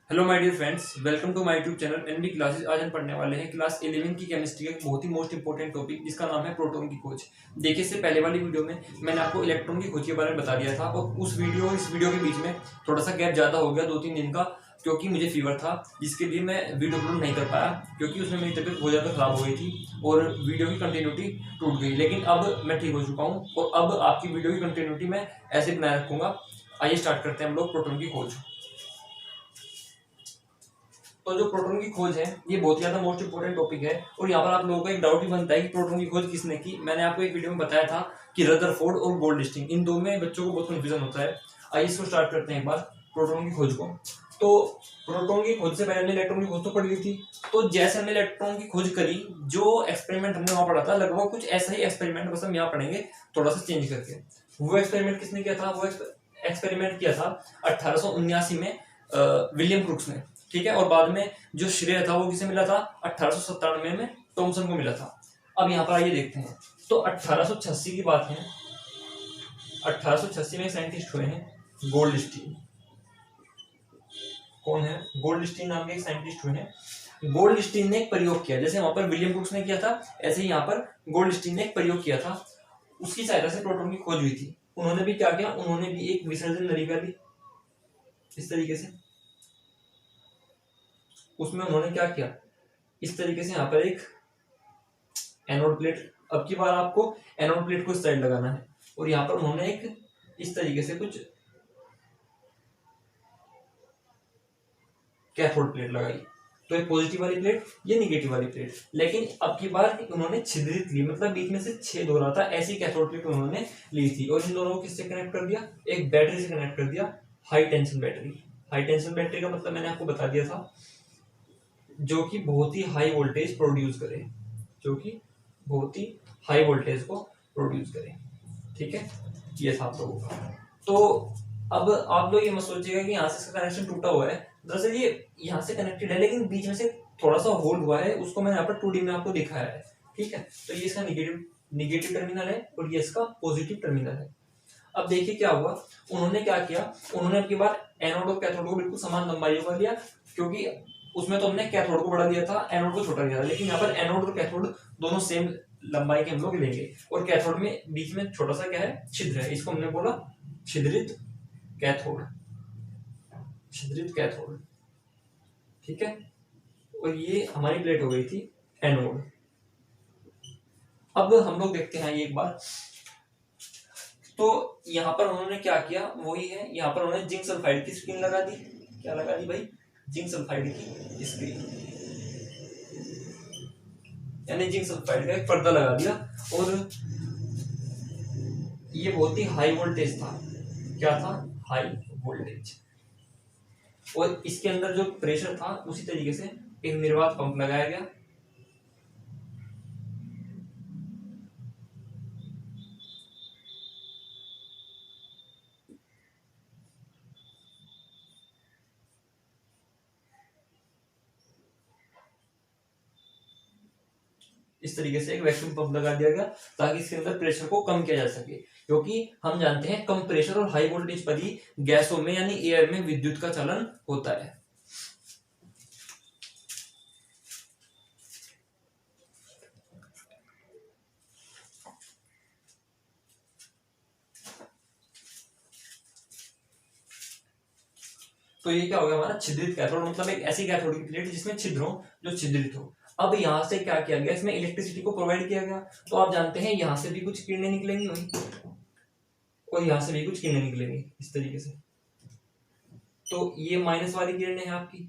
Hello my dear friends, welcome to my YouTube channel NB classes. आज हम पढ़ने वाले हैं क्लास 11 की केमिस्ट्री का एक बहुत ही मोस्ट इंपॉर्टेंट टॉपिक जिसका नाम है प्रोटॉन की खोज। देखिए, इससे पहले वाली वीडियो में मैंने आपको इलेक्ट्रॉन की खोज के बारे में बता दिया था और उस वीडियो और इस वीडियो के बीच में थोड़ा सा गैप ज़्यादा हो गया, 2-3 दिन का, क्योंकि मुझे फीवर था जिसके लिए मैं वीडियो अपलोड नहीं कर पाया, क्योंकि उसमें मेरी तबीयत बहुत ज़्यादा खराब हो गई थी और वीडियो की कंटिन्यूटी टूट गई। लेकिन अब मैं ठीक हो चुका हूँ और अब आपकी वीडियो की कंटिन्यूटी मैं ऐसे बनाए रखूँगा। आइए स्टार्ट करते हैं हम लोग प्रोटॉन की खोज। तो जो प्रोटॉन की खोज है ये बहुत ही ज्यादा मोस्ट इंपोर्टेंट टॉपिक है और यहाँ पर आप लोगों को एक डाउट भी बनता है कि प्रोटॉन की खोज किसने की। मैंने आपको एक वीडियो में बताया था कि रदरफोर्ड और गोल्डस्टीन, इन दो में बच्चों को बहुत कंफ्यूजन होता है। आइए इसको स्टार्ट करते हैं एक बार प्रोटॉन की खोज को। तो प्रोटॉन की खोज से पहले हमने इलेक्ट्रॉन की खोज तो पढ़ ली थी। तो जैसे हमने इलेक्ट्रॉन की खोज करी, जो एक्सपेरिमेंट हमने वहां पढ़ा था लगभग कुछ ऐसा ही एक्सपेरिमेंट बस हम यहाँ पढ़ेंगे थोड़ा सा चेंज करके। वो एक्सपेरिमेंट किसने किया था? वो एक्सपेरिमेंट किया था 1879 में विलियम क्रुक्स ने। ठीक है, और बाद में जो श्रेय था वो किसे मिला था? 1897 में थॉमसन को मिला था। अब यहाँ पर आइए देखते हैं। तो 1886 की बात है। 1886 में साइंटिस्ट हुए हैं गोल्डस्टीन। कौन है? गोल्डस्टीन नाम के एक साइंटिस्ट हुए हैं। गोल्डस्टीन ने एक प्रयोग किया, जैसे वहां पर विलियम क्रुक्स ने किया था ऐसे ही यहाँ पर गोल्डस्टीन ने एक प्रयोग किया था। उसकी सहायता से प्रोटॉन की खोज हुई थी। उन्होंने भी क्या किया? उन्होंने भी एक विसर्जन नलिका ली इस तरीके से। उसमें उन्होंने क्या किया? इस तरीके से यहाँ पर एक एनोड प्लेट, अब की बार आपको एनोड प्लेट को इस साइड लगाना है और यहाँ पर उन्होंने एक इस तरीके से कुछ कैथोड प्लेट लगाई। तो एक पॉजिटिव वाली प्लेट, ये निगेटिव वाली प्लेट। लेकिन अब की बार उन्होंने छिद्रित ली, मतलब बीच में से छेद हो रहा था, ऐसी कैथोड प्लेट उन्होंने ली थी और इन दोनों को किससे कनेक्ट कर दिया? एक बैटरी से कनेक्ट कर दिया, high tension battery. High tension battery का मतलब मैंने आपको बता दिया था, जो कि बहुत ही हाई वोल्टेज प्रोड्यूस करे, जो कि बहुत ही हाई वोल्टेज को प्रोड्यूस करे। ठीक है, ये था आप लोगों का। तो अब आप लोग ये मत सोचिएगा कि यहाँ से इसका कनेक्शन टूटा हुआ है। दरअसल ये यहाँ से कनेक्टेड है, लेकिन बीच में से थोड़ा सा होल हुआ है, उसको मैंने यहाँ पर 2D में आपको दिखाया है। ठीक है, तो ये इसका निगेटिव टर्मिनल है और ये इसका पॉजिटिव टर्मिनल है। अब देखिए क्या हुआ। उन्होंने क्या किया? उन्होंने आपकी बार एनोड और कैथोड को बिल्कुल समान लंबाई का लिया, क्योंकि उसमें तो हमने कैथोड को बड़ा दिया था, एनोड को छोटा दिया था। लेकिन यहाँ पर एनोड और कैथोड दोनों सेम लंबाई के हम लोग लेंगे और कैथोड में बीच में छोटा सा क्या है? छिद्र है। इसको हमने बोला छिद्रित कैथोड। छिद्रित कैथोड, ठीक है। और ये हमारी प्लेट हो गई थी एनोड। अब हम लोग देखते हैं ये एक बार। तो यहाँ पर उन्होंने क्या किया? वही है, यहाँ पर उन्होंने जिंक सल्फाइड की स्क्रीन लगा दी। क्या लगा दी भाई? जिंक सल्फाइड की स्क्रीन, यानी जिंक सल्फाइड का एक पर्दा लगा दिया। और ये बहुत ही हाई वोल्टेज था। क्या था? High voltage. और इसके अंदर जो प्रेशर था उसी तरीके से एक निर्वात पंप लगाया गया। इस तरीके से एक वैक्यूम पंप लगा दिया गया ताकि इसके अंदर प्रेशर को कम किया जा सके, क्योंकि हम जानते हैं कम प्रेशर और हाई वोल्टेज पर ही गैसों में यानी एयर में विद्युत का चलन होता है। तो ये क्या हो गया हमारा? छिद्रित कैथोड, मतलब एक ऐसी कैथोड की प्लेट जिसमें छिद्र हो, जो छिद्रित हो। अब यहां से क्या किया गया? इसमें इलेक्ट्रिसिटी को प्रोवाइड किया गया। तो आप जानते हैं यहां से भी कुछ किरणें निकलेंगी वही, और यहां से भी कुछ किरणें निकलेंगी इस तरीके से। तो ये माइनस वाली किरणें हैं आपकी,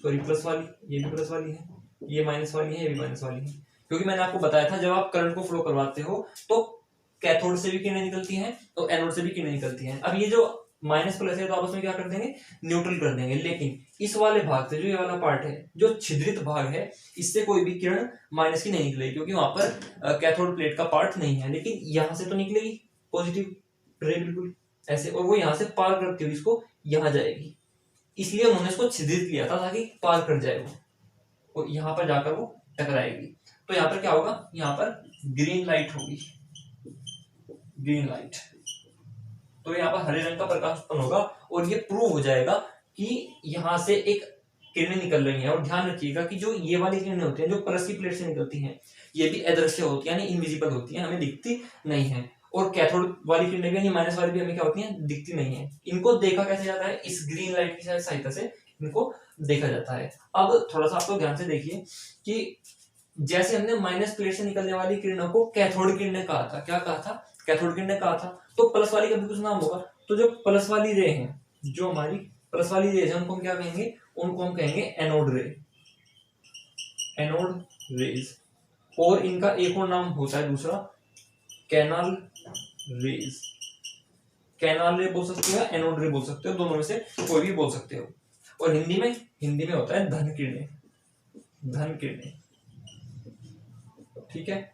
सॉरी प्लस वाली, ये भी प्लस वाली है, ये माइनस वाली है, ये भी माइनस वाली है। क्योंकि मैंने आपको बताया था जब आप करंट को फ्लो करवाते हो तो कैथोड से भी किरणें निकलती हैं तो एनोड से भी किरणें निकलती हैं। अब ये जो माइनस प्लस है तो आपस में क्या कर देंगे? न्यूट्रल कर देंगे। लेकिन इस वाले भाग से, जो ये वाला पार्ट है, जो छिद्रित भाग है, इससे कोई भी किरण माइनस की नहीं निकलेगी, क्योंकि वहां पर कैथोड प्लेट का पार्ट नहीं है। लेकिन यहां से तो निकलेगी पॉजिटिव रे, बिल्कुल ऐसे, और वो यहां से पार करती हुई इसको यहां जाएगी। इसलिए उन्होंने इसको छिद्रित किया था ताकि पार कर जाए वो, और यहाँ पर जाकर वो टकराएगी। तो यहाँ पर क्या होगा? यहाँ पर ग्रीन लाइट होगी, ग्रीन लाइट। तो यहाँ पर हरे रंग का प्रकाश उत्पन्न होगा और ये प्रूव हो जाएगा कि यहाँ से एक किरणें निकल रही हैं, और ध्यान रखिएगा कि जो ये वाली किरणें होती हैं जो प्लस की प्लेट से निकलती हैं, ये भी अदृश्य होती है, यानी इनविजिबल होती हैं, हमें दिखती नहीं है। और कैथोड वाली किरणें भी यानी माइनस वाली भी हमें क्या होती हैं, दिखती नहीं है। इनको देखा कैसे जाता है, इस ग्रीन लाइट की सहायता से इनको देखा जाता है। अब थोड़ा सा आप लोग ध्यान से देखिए कि जैसे हमने माइनस प्लेट से निकलने वाली किरणों को कैथोड किरणें कहा था, क्या कहा था, कैथोड किरणें कहा था। तो प्लस वाली का भी कुछ नाम होगा। तो जो प्लस वाली रे हैं, जो हमारी प्लस वाली रेज है, उनको हम क्या कहेंगे, उनको हम कहेंगे एनोड रे, एनोड रेज। और इनका एक और नाम होता है दूसरा, कैनाल रेज। कैनाल रे बोल सकते हो, एनोड रे बोल सकते हो, दोनों में से कोई भी बोल सकते हो। और हिंदी में होता है धन किरणें, धन किरणें, ठीक है।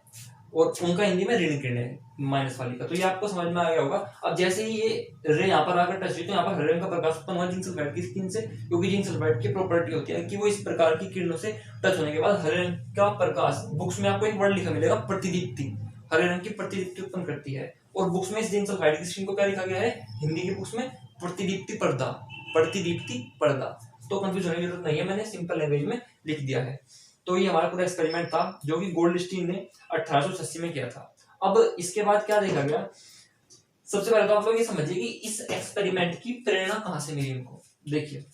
और उनका हिंदी में ऋण किरणें, माइनस वाली का। तो ये आपको समझ में आ गया होगा। अब जैसे ही ये रे यहाँ पर आकर टच हुई तो यहाँ पर हरे रंग का प्रकाश उत्पन्न हुआ जिंक सल्फाइड की स्किन से, क्योंकि जिंक सल्फाइड की प्रॉपर्टी होती है कि वो इस प्रकार की किरणों से टच होने के बाद हरे रंग का प्रकाश, बुक्स में आपको एक वर्ड लिखा मिलेगा प्रतिदीप्ति, हरे रंग की प्रतिदीप्ति उत्पन्न करती है। और बुक्स में इस जिंक सल्फाइड की स्किन को क्या लिखा गया है, हिंदी की बुक्स में प्रतिदीप्ति पर्दा, प्रतिदीप्ति पर्दा। तो कंफ्यूज होने की जरूरत नहीं है, मैंने सिंपल लैंग्वेज में लिख दिया है। तो ये हमारा पूरा एक्सपेरिमेंट था जो कि गोल्डस्टीन ने 1886 में किया था। अब इसके बाद क्या देखा गया, सबसे पहले तो आप लोग ये समझिए कि इस एक्सपेरिमेंट की प्रेरणा कहां से मिली इनको। देखिए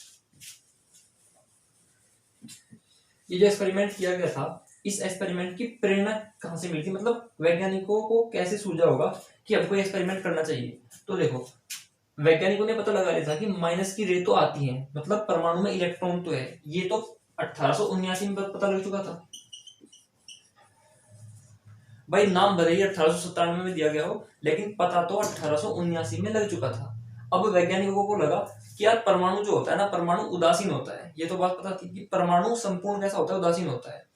ये जो एक्सपेरिमेंट किया गया था, इस एक्सपेरिमेंट की प्रेरणा कहां से मिली थी, मतलब वैज्ञानिकों को कैसे सूझा होगा कि हमको एक्सपेरिमेंट करना चाहिए। तो देखो वैज्ञानिकों ने पता लगा लिया था कि माइनस की रे तो आती है, मतलब परमाणु में इलेक्ट्रॉन तो है, ये तो 1879 में पता लग चुका था भाई। नाम भले ही 1897 में दिया गया हो, लेकिन पता तो 1879 में लग चुका था। अब वैज्ञानिकों को लगा कि यार परमाणु जो होता है ना, परमाणु उदासीन होता है। ये तो बात पता थी कि परमाणु संपूर्ण कैसा होता है, उदासीन होता है।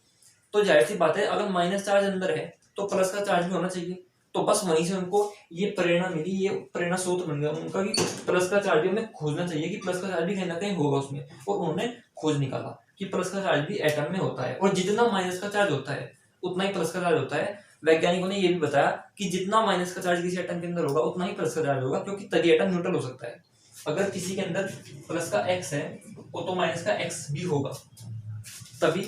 तो जाहिर सी बात है अगर माइनस चार्ज अंदर है तो प्लस का चार्ज भी होना चाहिए। तो बस वहीं से उनको ये प्रेरणा मिली, ये प्रेरणा स्रोत बन गया उनका कि प्लस का चार्ज भी हमें खोजना चाहिए, कि प्लस का चार्ज भी कहीं ना कहीं होगा उसमें। और उन्होंने खोज निकाला कि प्लस का चार्ज भी एटम में होता है, और जितना माइनस का चार्ज होता है उतना ही प्लस का चार्ज होता है। वैज्ञानिकों ने यह भी बताया कि जितना माइनस का चार्ज किसी एटम के अंदर होगा उतना ही प्लस का चार्ज होगा, क्योंकि तभी एटम न्यूट्रल हो सकता है। अगर किसी के अंदर प्लस का एक्स है तो माइनस का एक्स भी होगा, तभी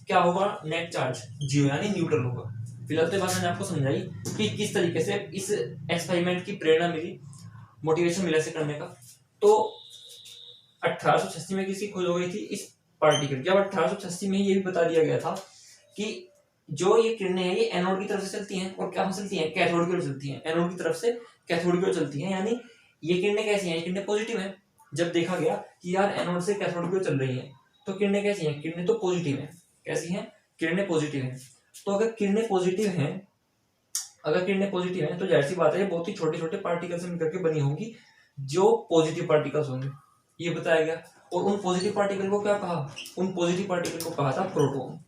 क्या होगा, नेट चार्ज जीरो यानी न्यूट्रल होगा। फिलहाल तो बात मैंने आपको समझाई कि किस तरीके से इस एक्सपेरिमेंट की प्रेरणा मिली, मोटिवेशन मिला इसे करने का। तो 1886 में किसकी खोज हो गई थी, इस पार्टिकल। जब 1886 में ये भी बता दिया गया था कि जो ये किरणें हैं ये एनोड की तरफ से चलती हैं, और क्या चलती हैं, कैथोड की ओर चलती हैं। एनोड की तरफ से कैथोड की ओर चलती हैं, यानी ये किरणें कैसी हैं, ये किरणें पॉजिटिव हैं। जब देखा गया कि यार एनोड से कैथोड की ओर चल रही हैं तो किरणें कैसी हैं, किरणें तो पॉजिटिव हैं। कैसी हैं, किरणें पॉजिटिव हैं। तो अगर किरणें पॉजिटिव हैं, अगर किरणें पॉजिटिव हैं तो जाहिर सी बात है बहुत ही छोटे छोटे पार्टिकल से मिलकर के बनी होंगी जो पॉजिटिव पार्टिकल्स होंगे, ये बताया गया। और उन पॉजिटिव पार्टिकल को क्या कहा, उन पॉजिटिव पार्टिकल को कहा था प्रोटॉन।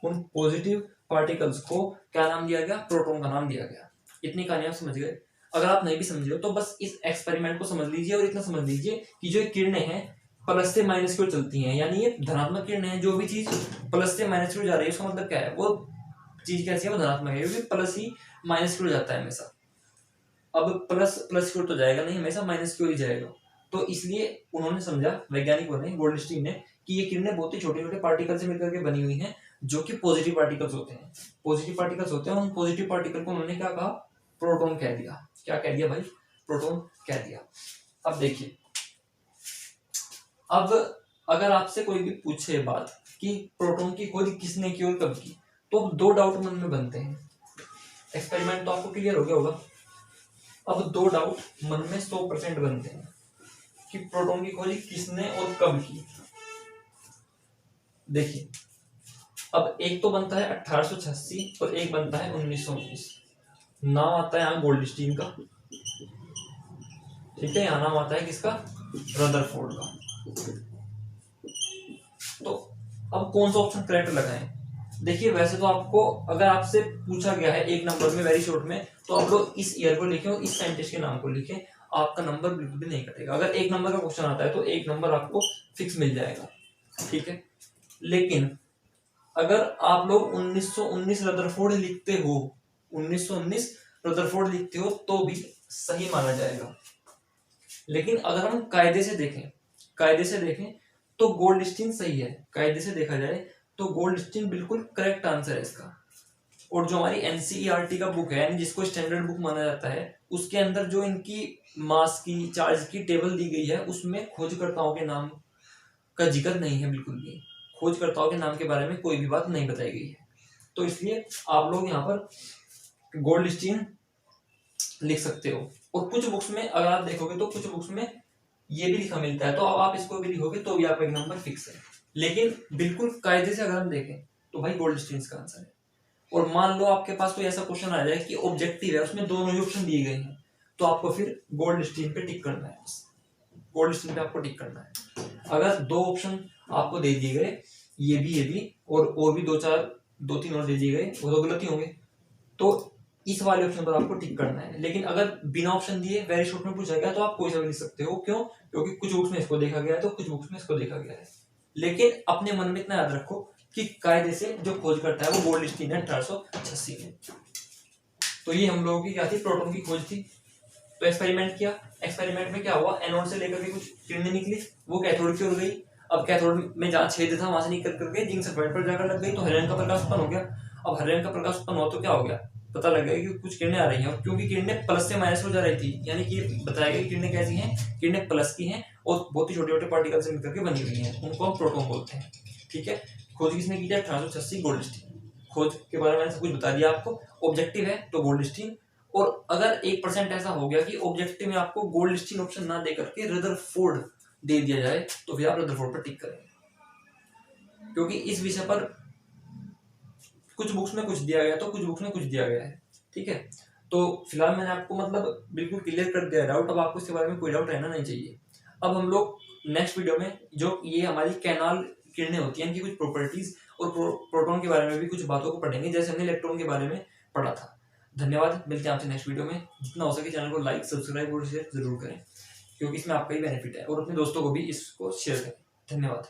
उन पॉजिटिव पार्टिकल्स को क्या नाम दिया गया, प्रोटॉन का नाम दिया गया। इतनी कहानी आप समझ गए। अगर आप नहीं भी समझे हो तो बस इस एक्सपेरिमेंट को समझ लीजिए, और इतना समझ लीजिए कि जो किरणें हैं प्लस से माइनस की ओर चलती हैं, यानी ये धनात्मक किरणें हैं। जो भी चीज प्लस से माइनस की ओर जा रही है उसका मतलब क्या है, वो चीज कैसी है, वो धनात्मक है, क्योंकि प्लस ही माइनस की ओर जाता है हमेशा। अब प्लस प्लस की ओर तो जाएगा नहीं, हमेशा माइनस की ओर ही जाएगा। तो इसलिए उन्होंने समझा, वैज्ञानिकों ने, गोल्डस्टीन ने, कि ये किरणें बहुत ही छोटे छोटे पार्टिकल से मिलकर के बनी हुई हैं जो कि पॉजिटिव पार्टिकल्स होते हैं। पॉजिटिव पार्टिकल्स होते हैं, उन पॉजिटिव पार्टिकल को उन्होंने क्या कहा, प्रोटॉन कह दिया। क्या कह दिया भाई, प्रोटॉन कह दिया। अब देखिए, अब अगर आपसे कोई भी पूछे बात कि प्रोटॉन की खोज किसने की और कब की, तो दो डाउट मन में बनते हैं। एक्सपेरिमेंट तो आपको क्लियर हो गया होगा। अब दो डाउट मन में 100% बनते हैं कि प्रोटॉन की खोज किसने और कब की। देखिए, अब एक तो बनता है 1886 और एक बनता है 1919। नाम आता है यहाँ गोल्डस्टीन का, ठीक है, यहाँ नाम आता है किसका, रदरफोर्ड का। तो अब कौन सा ऑप्शन करेक्ट लगाएं। देखिए वैसे तो आपको अगर आपसे पूछा गया है एक नंबर में वेरी शॉर्ट में, तो आप लोग इस ईयर को लिखें और इस साइंटिस्ट के नाम को लिखें, आपका नंबर बिल्कुल भी नहीं कटेगा। अगर एक नंबर का क्वेश्चन आता है तो एक नंबर आपको फिक्स मिल जाएगा, ठीक है। लेकिन अगर आप लोग 1919 रदरफोर्ड लिखते हो, 1919 रदरफोर्ड लिखते हो तो भी सही माना जाएगा। लेकिन अगर हम कायदे से देखें कायदे से देखें तो गोल्डस्टीन सही है, कायदे से देखा जाए तो गोल्डस्टीन बिल्कुल करेक्ट आंसर है इसका। और जो हमारी एनसीईआरटी का बुक है, यानी जिसको स्टैंडर्ड बुक माना जाता है, उसके अंदर जो इनकी मास की चार्ज की टेबल दी गई है, उसमें खोजकर्ताओं के नाम का जिक्र नहीं है, बिल्कुल भी खोजकर्ताओं के नाम के बारे में कोई भी बात नहीं बताई गई है। तो इसलिए आप लोग यहाँ पर गोल्डस्टीन लिख सकते हो। और कुछ बुक्स में अगर आप देखोगे तो कुछ बुक्स में ये भी लिखा मिलता है, तो अब आप इसको भी लिखोगे तो भी आपका एक नंबर फिक्स है। लेकिन बिल्कुल कायदे से अगर हम देखें तो भाई गोल्डस्टीन का आंसर है। और मान लो आपके पास कोई ऐसा क्वेश्चन आ जाए कि ऑब्जेक्टिव है, उसमें दोनों ही ऑप्शन दिए गए हैं, तो आपको फिर गोल्डस्टीन पे टिक करना है, बस गोल्डस्टीन पे आपको टिक करना है। अगर दो ऑप्शन आपको दे दिए गए, ये भी और भी दो तीन और दे दिए गए, वो तो गलत ही होंगे, तो इस वाले ऑप्शन पर आपको टिक करना है। लेकिन अगर बिना ऑप्शन दिए वेरी शॉर्ट में पूछा गया तो आप कोई सा भी लिख सकते हो। क्यों? क्योंकि कुछ बुक्स में इसको देखा गया है तो कुछ बुक्स में इसको देखा गया है। लेकिन अपने मन में इतना याद रखो कि कायदे से जो खोज करता है वो गोल्डस्टीन है 1886 में। तो ये हम लोगों की क्या थी, प्रोटॉन की खोज थी। तो एक्सपेरिमेंट किया, एक्सपेरिमेंट में क्या हुआ, एनोड से लेकर के कुछ किरणें निकली, वो कैथोड की ओर गई। अब कैथोड में जहाँ छेद था वहां से निकल करके जिंक सल्फाइड पर जाकर लग गई, तो हरे रंग का प्रकाश उत्पन्न हो गया। अब हरे रंग का प्रकाश उत्पन्न हुआ तो क्या हो गया, पता लग गया कि कुछ किरणें आ रही हैं। और क्योंकि किरणें प्लस से माइनस हो जा रही थी, यानी कि बताया गया किरणें कैसी हैं, किरणें प्लस की हैं और बहुत ही छोटे छोटे पार्टिकल से मिलकर के बनी हुई हैं, उनको हम प्रोटॉन बोलते हैं। ठीक है, खोज किसने की है, 1886 गोल्डस्टीन। खोज के बारे में मैंने सब कुछ बता दिया आपको। ऑब्जेक्टिव है तो गोल्डस्टीन। और अगर 1% ऐसा हो गया कि ऑब्जेक्टिव में आपको गोल्डस्टीन ऑप्शन ना दे करके रदरफोर्ड दे दिया जाए, तो फिर आप रदरफोर्ड पर टिक करेंगे, क्योंकि इस विषय पर कुछ बुक्स में कुछ दिया गया तो कुछ बुक्स में कुछ दिया गया है। ठीक है, तो फिलहाल मैंने आपको मतलब बिल्कुल क्लियर कर दिया डाउट। अब आपको इसके बारे में कोई डाउट रहना नहीं चाहिए। अब हम लोग नेक्स्ट वीडियो में जो ये हमारी कैनाल किरणें होती हैं, इनकी कुछ प्रॉपर्टीज और प्रोटॉन के बारे में भी कुछ बातों को पढ़ेंगे, जैसे हमने इलेक्ट्रॉन के बारे में पढ़ा था। धन्यवाद, मिलते हैं आपसे नेक्स्ट वीडियो में। जितना हो सके चैनल को लाइक, सब्सक्राइब और शेयर जरूर करें, क्योंकि इसमें आपका ही बेनिफिट है, और अपने दोस्तों को भी इसको शेयर करें। धन्यवाद।